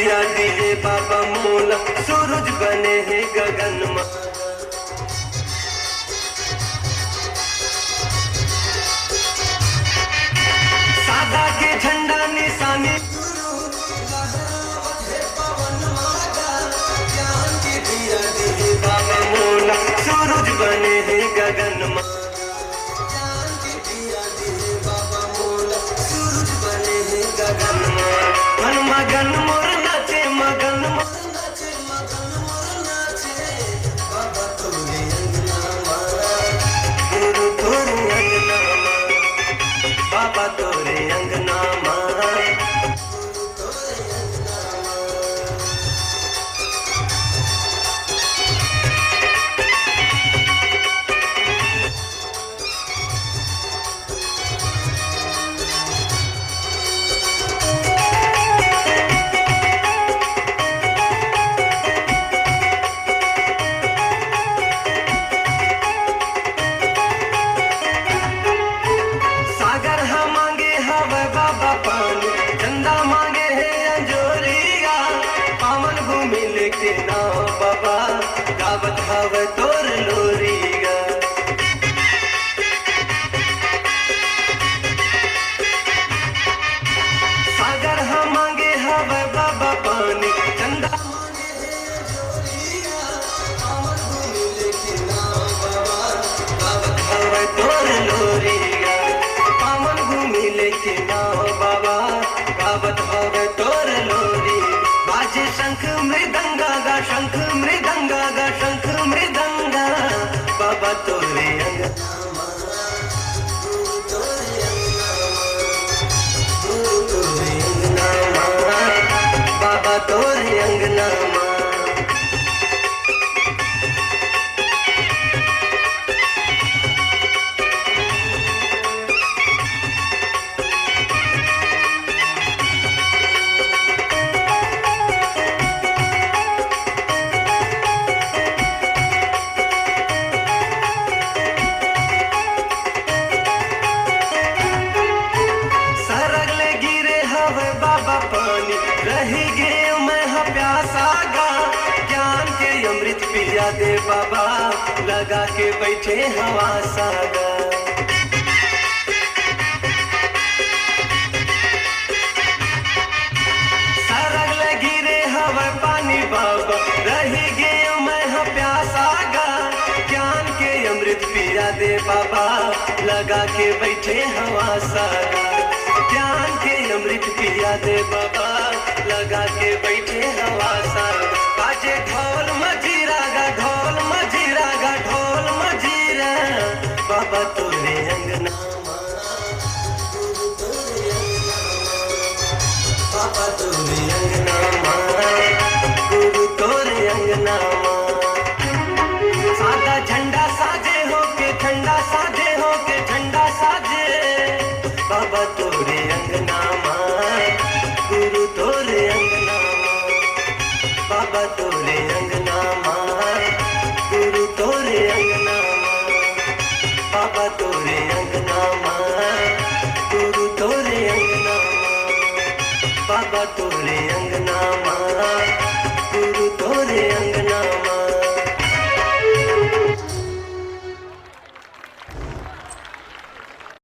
पिया दिए बाबा मोला, सूरज बने हैं गगन में। सादा के झंडा निशानी बाबा मोला, सूरज बने हैं गगन में। गगन मन मगन मोर नाचे, मगन मोर नाचे, मगन मोर नाचे। बाबा तोरे अंगना मां, गुरु तोरे अंगना मां, बाबा तोरे अंगना मां, गुरु तोरे अंगना मां। बाबा पानी चंदा मांगे है अंजोरिया, पावन भूमि लेके ना बाबा, गावत हवे तोर लोरिया। सागर हम मांगे हवे बाबा पानी, चंदा मांगे है अंजोरिया, पावन भूमि लेके ना बाबा, गावत हवे तोर लोरिया। पावन भूमि लेके ना बाबा, गावत हवे तोर लोरी। बाजे शंख मृदंगा गा, शंख मृदंगा गा, शंख मृदंगा, बाबा तोरे अंगना मां, गुरु तोरे अंगना मां, गुरु तोरे अंगना मां, बाबा तोरे अंगना मां। बाबा पानी रही गए मैं हाँ प्यासा गा, ज्ञान के अमृत पिया दे बाबा, लगा के बैठे हवा सागा। सरग लगी रे हवा पानी बाबा, रही गए मैं हाँ प्यासा गा, ज्ञान के अमृत पिया दे बाबा, लगा के बैठे हवा सागा। ज्ञान के अमृत पिया दे बाबा, लगा के बैठे हवा सागा। बाजे ढोल मजीरा गा, ढोल मजीरा गा, ढोल मजीरा, बाबा तोरे अंगना मां, गुरु तोरे अंगना मां, बाबा तोरे अंगना मां, गुरु तोरे अंगना मां। सादा झंडा साजे होके, झंडा साजे होके, झंडा साजे, बाबा तोरे अंगना मां, गुरु तोरे अंगना मां, बाबा तोरे अंगना मां, गुरु तोरे अंगना मां, बाबा तोरे अंगना मां, गुरु तोरे अंगना मां, बाबा तोरे